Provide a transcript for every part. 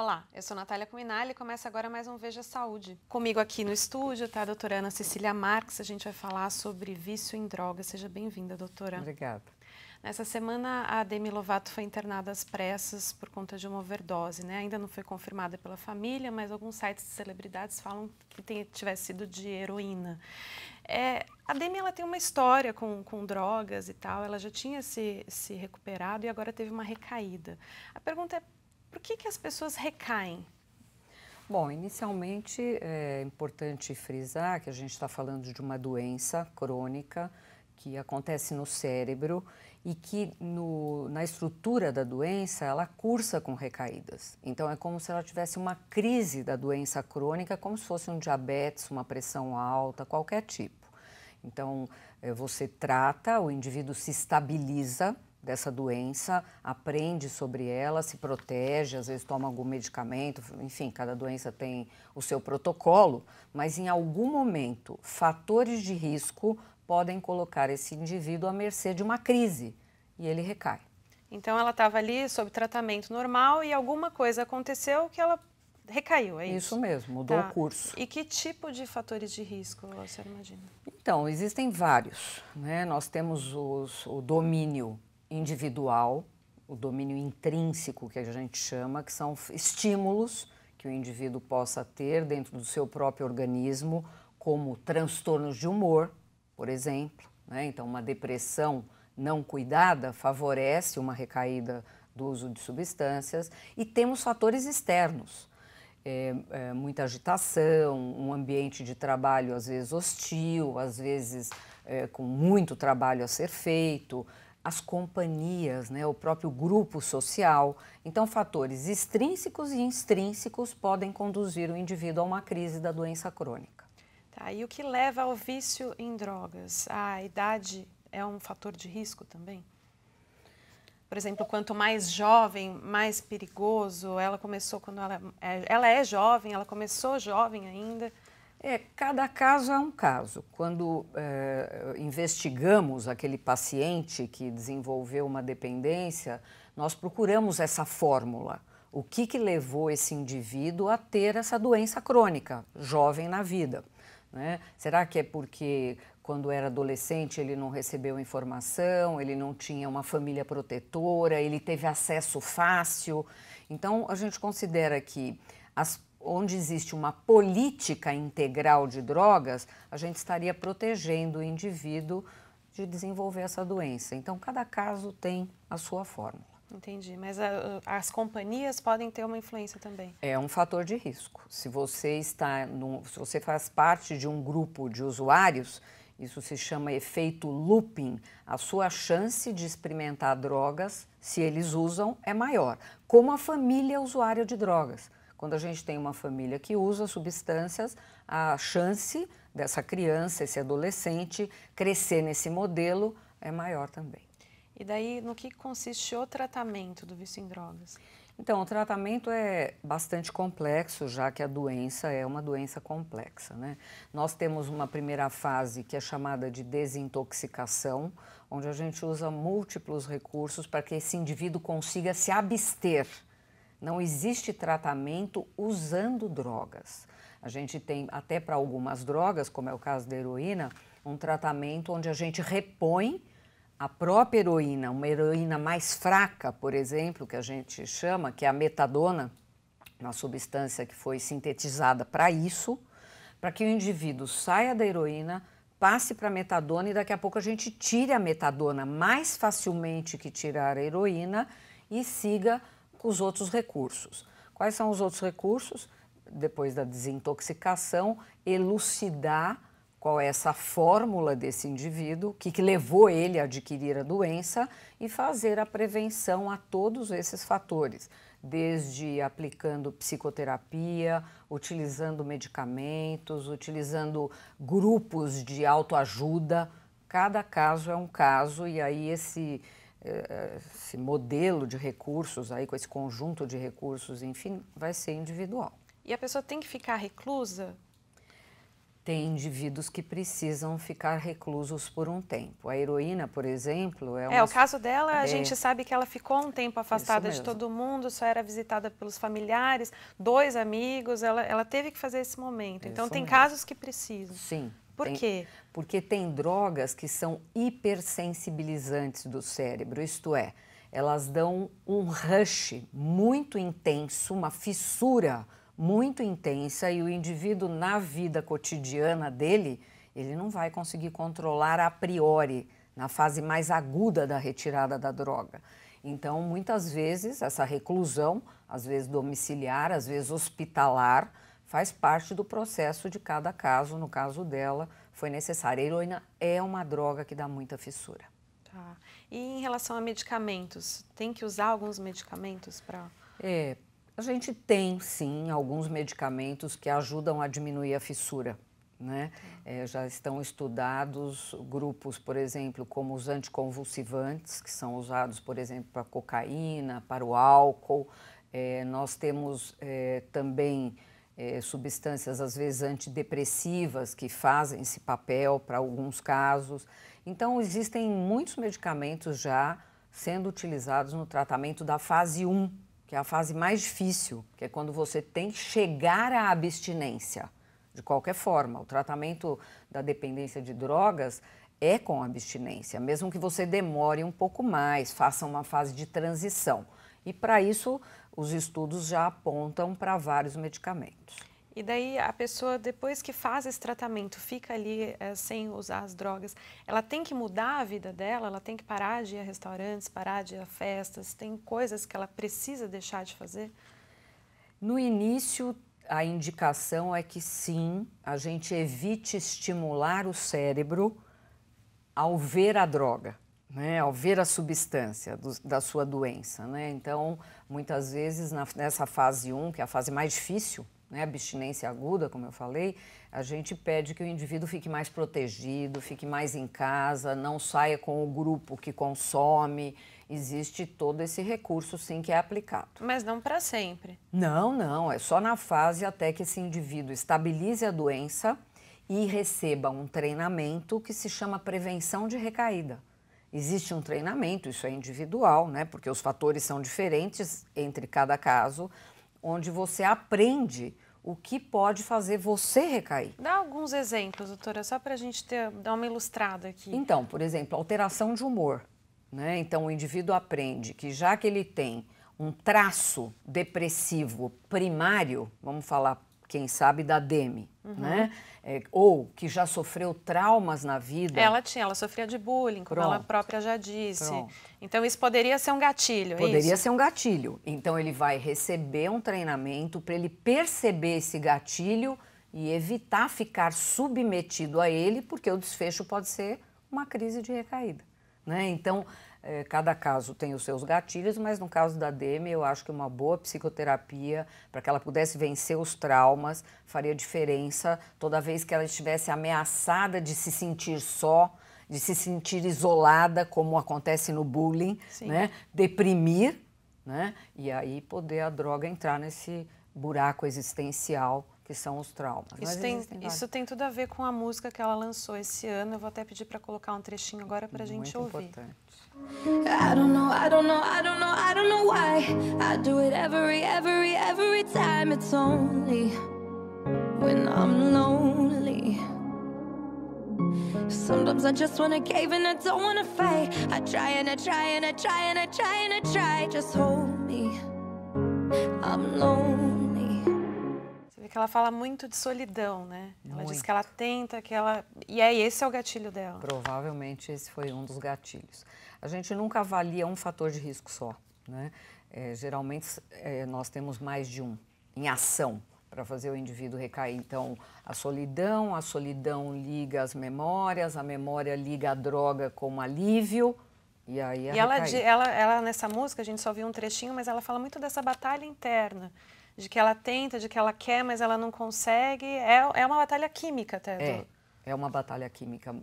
Olá, eu sou Natália Cuminali e começa agora mais um Veja Saúde. Comigo aqui no estúdio está a doutora Ana Cecília Marques, a gente vai falar sobre vício em drogas. Seja bem-vinda, doutora. Obrigada. Nessa semana, a Demi Lovato foi internada às pressas por conta de uma overdose, né? Ainda não foi confirmada pela família, mas alguns sites de celebridades falam que tivesse sido de heroína. A Demi, ela tem uma história com drogas e tal, ela já tinha se recuperado e agora teve uma recaída. A pergunta é, por que as pessoas recaem? Bom, inicialmente é importante frisar que a gente está falando de uma doença crônica que acontece no cérebro e que na estrutura da doença ela cursa com recaídas. Então é como se ela tivesse uma crise da doença crônica, como se fosse um diabetes, uma pressão alta, qualquer tipo. Então você trata, o indivíduo se estabiliza dessa doença, aprende sobre ela, se protege, às vezes toma algum medicamento, enfim, cada doença tem o seu protocolo, mas em algum momento fatores de risco podem colocar esse indivíduo à mercê de uma crise e ele recai. Então ela estava ali sob tratamento normal e alguma coisa aconteceu que ela recaiu, é isso? Isso mesmo, mudou o curso. E que tipo de fatores de risco a senhora imagina? Então, existem vários, né? Nós temos o domínio individual, o domínio intrínseco que a gente chama, que são estímulos que o indivíduo possa ter dentro do seu próprio organismo, como transtornos de humor, por exemplo, né? Então, uma depressão não cuidada favorece uma recaída do uso de substâncias. E temos fatores externos, muita agitação, um ambiente de trabalho às vezes hostil, às vezes com muito trabalho a ser feito, as companhias, né, o próprio grupo social. Então, fatores extrínsecos e extrínsecos podem conduzir o indivíduo a uma crise da doença crônica. Tá, e o que leva ao vício em drogas? A idade é um fator de risco também? Por exemplo, quanto mais jovem, mais perigoso. Ela começou quando ela é jovem, ela começou jovem ainda. Cada caso é um caso. Quando investigamos aquele paciente que desenvolveu uma dependência, nós procuramos essa fórmula. O que levou esse indivíduo a ter essa doença crônica, jovem na vida, né? Será que é porque quando era adolescente ele não recebeu informação, ele não tinha uma família protetora, ele teve acesso fácil? Então, a gente considera que onde existe uma política integral de drogas, a gente estaria protegendo o indivíduo de desenvolver essa doença. Então, cada caso tem a sua fórmula. Entendi, mas as companhias podem ter uma influência também. É um fator de risco. Se você faz parte de um grupo de usuários, isso se chama efeito looping, a sua chance de experimentar drogas, se eles usam, é maior. Como a família usuária de drogas. Quando a gente tem uma família que usa substâncias, a chance dessa criança, esse adolescente, crescer nesse modelo é maior também. E daí, no que consiste o tratamento do vício em drogas? Então, o tratamento é bastante complexo, já que a doença é uma doença complexa, né? Nós temos uma primeira fase que é chamada de desintoxicação, onde a gente usa múltiplos recursos para que esse indivíduo consiga se abster. Não existe tratamento usando drogas. A gente tem, até para algumas drogas, como é o caso da heroína, um tratamento onde a gente repõe a própria heroína, uma heroína mais fraca, por exemplo, que a gente chama, que é a metadona, uma substância que foi sintetizada para isso, para que o indivíduo saia da heroína, passe para a metadona e daqui a pouco a gente tire a metadona mais facilmente que tirar a heroína e siga com os outros recursos. Quais são os outros recursos? Depois da desintoxicação, elucidar qual é essa fórmula desse indivíduo, o que levou ele a adquirir a doença e fazer a prevenção a todos esses fatores, desde aplicando psicoterapia, utilizando medicamentos, utilizando grupos de autoajuda. Cada caso é um caso e aí esse modelo de recursos, aí, com esse conjunto de recursos, enfim, vai ser individual. E a pessoa tem que ficar reclusa? Tem indivíduos que precisam ficar reclusos por um tempo. A heroína, por exemplo, o caso dela, a gente sabe que ela ficou um tempo afastada de todo mundo, só era visitada pelos familiares, 2 amigos, ela teve que fazer esse momento. Então, tem casos que precisam. Sim. Por quê? Porque tem drogas que são hipersensibilizantes do cérebro, isto é, elas dão um rush muito intenso, uma fissura muito intensa, e o indivíduo, na vida cotidiana dele, ele não vai conseguir controlar a priori, na fase mais aguda da retirada da droga. Então, muitas vezes, essa reclusão, às vezes domiciliar, às vezes hospitalar, faz parte do processo de cada caso. No caso dela, foi necessário. A heroína é uma droga que dá muita fissura. Tá. E em relação a medicamentos, tem que usar alguns medicamentos para... A gente tem, sim, alguns medicamentos que ajudam a diminuir a fissura, né? Já estão estudados grupos, por exemplo, como os anticonvulsivantes, que são usados, por exemplo, para a cocaína, para o álcool. Nós temos também substâncias, às vezes, antidepressivas, que fazem esse papel para alguns casos. Então, existem muitos medicamentos já sendo utilizados no tratamento da fase 1, que é a fase mais difícil, que é quando você tem que chegar à abstinência. De qualquer forma, o tratamento da dependência de drogas é com abstinência, mesmo que você demore um pouco mais, faça uma fase de transição. E para isso, os estudos já apontam para vários medicamentos. E daí a pessoa, depois que faz esse tratamento, fica ali sem usar as drogas, ela tem que mudar a vida dela, ela tem que parar de ir a restaurantes, parar de ir a festas, tem coisas que ela precisa deixar de fazer? No início, a indicação é que sim, a gente evite estimular o cérebro ao ver a droga, né? Ao ver a substância da sua doença, né? Então, muitas vezes, nessa fase 1, que é a fase mais difícil, né, abstinência aguda, como eu falei, a gente pede que o indivíduo fique mais protegido, fique mais em casa, não saia com o grupo que consome. Existe todo esse recurso, sim, que é aplicado. Mas não para sempre? Não, é só na fase até que esse indivíduo estabilize a doença e receba um treinamento que se chama prevenção de recaída. Existe um treinamento, isso é individual, né, porque os fatores são diferentes entre cada caso, onde você aprende o que pode fazer você recair. Dá alguns exemplos, doutora, só para a gente dar uma ilustrada aqui. Então, por exemplo, alteração de humor, né? Então, o indivíduo aprende que já que ele tem um traço depressivo primário, vamos falar, quem sabe, da DEME, né? Ou que já sofreu traumas na vida. Ela sofria de bullying, como ela própria já disse. Pronto. Então, isso poderia ser um gatilho, Poderia ser um gatilho. Então, ele vai receber um treinamento para ele perceber esse gatilho e evitar ficar submetido a ele, porque o desfecho pode ser uma crise de recaída, né? Então, cada caso tem os seus gatilhos, mas no caso da DEME, eu acho que uma boa psicoterapia, para que ela pudesse vencer os traumas, faria diferença toda vez que ela estivesse ameaçada de se sentir só, de se sentir isolada, como acontece no bullying, né? Deprimir, né? E aí poder a droga entrar nesse buraco existencial que são os traumas. Isso tem tudo a ver com a música que ela lançou esse ano. Eu vou até pedir para colocar um trechinho agora para a gente ouvir. Muito importante. I don't know why I do it every time. It's only when I'm lonely. Sometimes I just wanna cave and I don't wanna fight. I try and I try and I try and I try and I try. Just hold me. I'm lonely. Você vê que ela fala muito de solidão, né? Ela Muito. diz que ela tenta, que ela... E aí, esse é o gatilho dela. Provavelmente esse foi um dos gatilhos. A gente nunca avalia um fator de risco só, né? Geralmente nós temos mais de um em ação para fazer o indivíduo recair. Então, a solidão liga as memórias, a memória liga a droga como alívio, e aí a recaída. Ela, nessa música, a gente só viu um trechinho, mas ela fala muito dessa batalha interna, de que ela tenta, de que ela quer, mas ela não consegue. É uma batalha química até. É uma batalha química.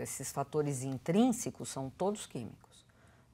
Esses fatores intrínsecos são todos químicos,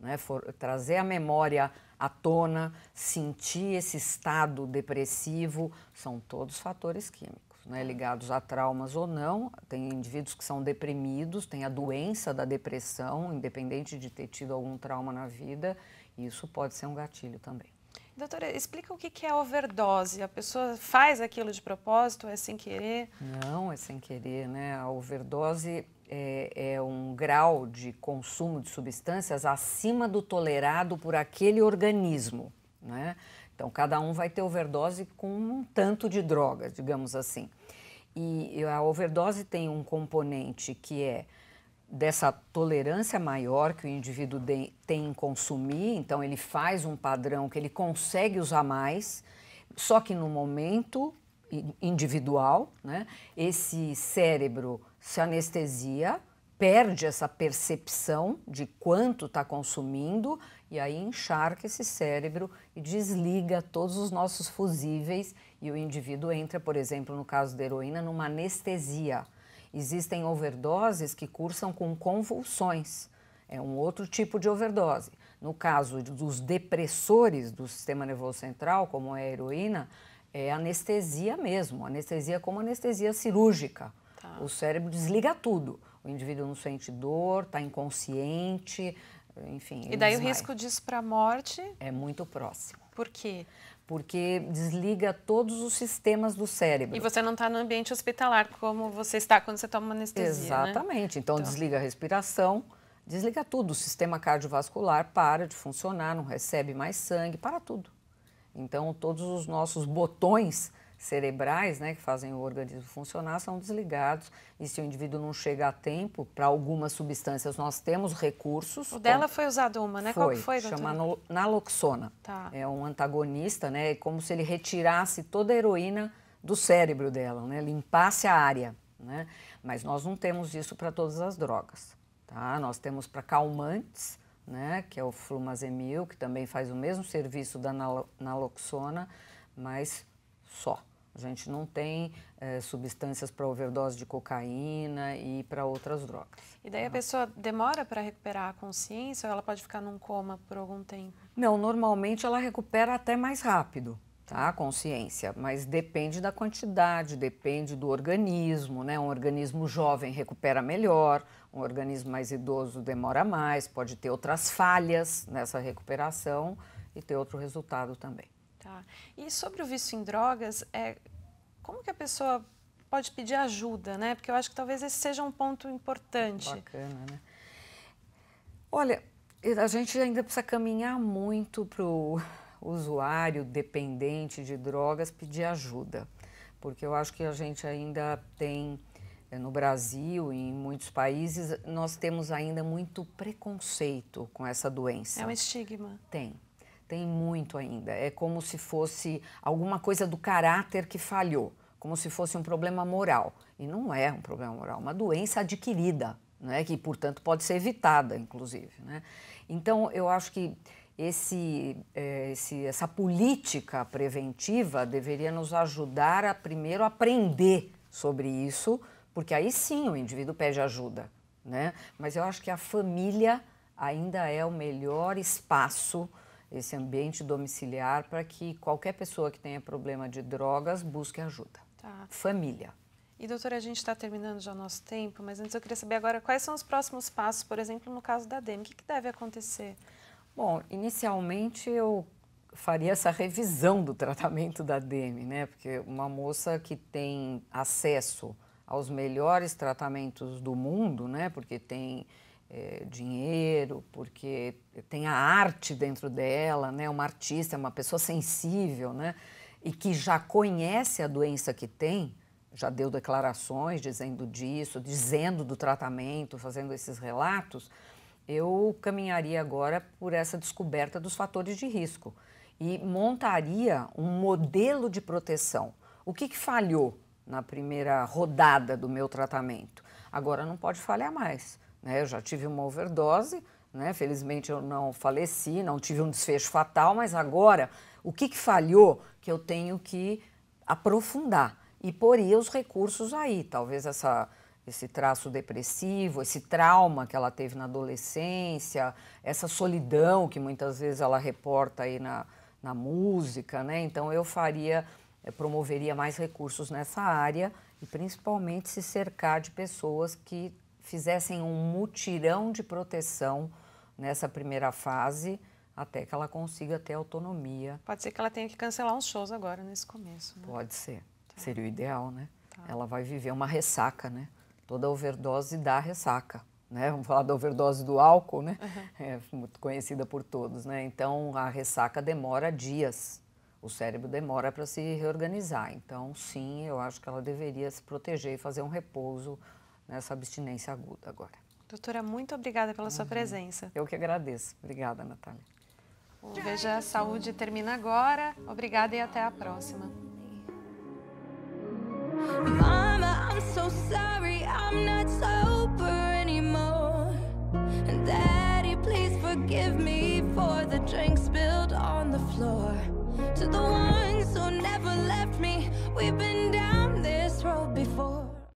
né? Trazer a memória à tona, sentir esse estado depressivo, são todos fatores químicos. né, ligados a traumas ou não. Tem indivíduos que são deprimidos, tem a doença da depressão, independente de ter tido algum trauma na vida, e isso pode ser um gatilho também. Doutora, explica o que é overdose. A pessoa faz aquilo de propósito, é sem querer? Não, é sem querer, né? A overdose é um grau de consumo de substâncias acima do tolerado por aquele organismo, né? Então, cada um vai ter overdose com um tanto de droga, digamos assim. E a overdose tem um componente que é dessa tolerância maior que o indivíduo tem em consumir, então ele faz um padrão que ele consegue usar mais, só que no momento individual, né, esse cérebro se anestesia, perde essa percepção de quanto está consumindo e aí encharca esse cérebro e desliga todos os nossos fusíveis e o indivíduo entra, por exemplo, no caso da heroína, numa anestesia. Existem overdoses que cursam com convulsões, é um outro tipo de overdose. No caso dos depressores do sistema nervoso central, como é a heroína, é anestesia mesmo, anestesia como anestesia cirúrgica. Tá. O cérebro desliga tudo, o indivíduo não sente dor, está inconsciente, enfim. E daí o risco disso para a morte? É muito próximo. Por quê? Porque desliga todos os sistemas do cérebro. E você não está no ambiente hospitalar como você está quando você toma uma anestesia, exatamente. Né? Então, desliga a respiração, desliga tudo. O sistema cardiovascular para de funcionar, não recebe mais sangue, para tudo. Então, todos os nossos botões cerebrais, né, que fazem o organismo funcionar, são desligados. E se o indivíduo não chega a tempo, para algumas substâncias nós temos recursos. O dela foi usado uma, né? Qual que foi, doutora? Chama naloxona. Tá. É um antagonista, né? É como se ele retirasse toda a heroína do cérebro dela, né? Limpasse a área, né? Mas nós não temos isso para todas as drogas, tá? Nós temos para calmantes, né? Que é o flumazemil, que também faz o mesmo serviço da naloxona, mas só. A gente não tem substâncias para overdose de cocaína e para outras drogas. E daí a pessoa demora para recuperar a consciência ou ela pode ficar num coma por algum tempo? Não, normalmente ela recupera até mais rápido, tá? A consciência, mas depende da quantidade, depende do organismo, né? Um organismo jovem recupera melhor, um organismo mais idoso demora mais, pode ter outras falhas nessa recuperação e ter outro resultado também. Tá. E sobre o vício em drogas, como que a pessoa pode pedir ajuda, né? Porque eu acho que talvez esse seja um ponto importante. Bacana, né? Olha, a gente ainda precisa caminhar muito para o usuário dependente de drogas pedir ajuda, porque eu acho que a gente ainda tem, no Brasil e em muitos países, nós temos ainda muito preconceito com essa doença. É um estigma. Tem muito ainda. É como se fosse alguma coisa do caráter que falhou, como se fosse um problema moral. E não é um problema moral, é uma doença adquirida, né? Que, portanto, pode ser evitada, inclusive, né? Então, eu acho que essa política preventiva deveria nos ajudar a, primeiro, aprender sobre isso, porque aí sim o indivíduo pede ajuda, né? Mas eu acho que a família ainda é o melhor espaço, esse ambiente domiciliar, para que qualquer pessoa que tenha problema de drogas busque ajuda. Tá. Família. E, doutora, a gente está terminando já o nosso tempo, mas antes eu queria saber agora quais são os próximos passos, por exemplo, no caso da Demi. O que deve acontecer? Bom, inicialmente eu faria essa revisão do tratamento da Demi, né? Porque uma moça que tem acesso aos melhores tratamentos do mundo, né? Porque tem dinheiro, porque tem a arte dentro dela, né? Uma artista, uma pessoa sensível, né? E que já conhece a doença que tem, já deu declarações dizendo disso, dizendo do tratamento, fazendo esses relatos, eu caminharia agora por essa descoberta dos fatores de risco e montaria um modelo de proteção. O que falhou na primeira rodada do meu tratamento? Agora não pode falhar mais. Eu já tive uma overdose, né? Felizmente eu não faleci, não tive um desfecho fatal, mas agora o que falhou que eu tenho que aprofundar e pôr os recursos aí, talvez esse traço depressivo, esse trauma que ela teve na adolescência, essa solidão que muitas vezes ela reporta aí na música, né? Então eu faria promoveria mais recursos nessa área e principalmente se cercar de pessoas que fizessem um mutirão de proteção nessa primeira fase, até que ela consiga ter autonomia. Pode ser que ela tenha que cancelar uns shows agora, nesse começo, né? Pode ser. Tá. Seria o ideal, né? Tá. Ela vai viver uma ressaca, né? Toda overdose dá ressaca, né? Vamos falar da overdose do álcool, né? É muito conhecida por todos, né? Então, a ressaca demora dias. O cérebro demora para se reorganizar. Então, sim, eu acho que ela deveria se proteger e fazer um repouso nessa abstinência aguda agora. Doutora, muito obrigada pela sua presença. Eu que agradeço. Obrigada, Natália. O Veja Saúde termina agora. Obrigada e até a próxima. Mama, I'm so sorry, I'm not sober anymore. And Daddy, please forgive me for the drink spilled on the floor. To the ones who never left me, we've been down this road before.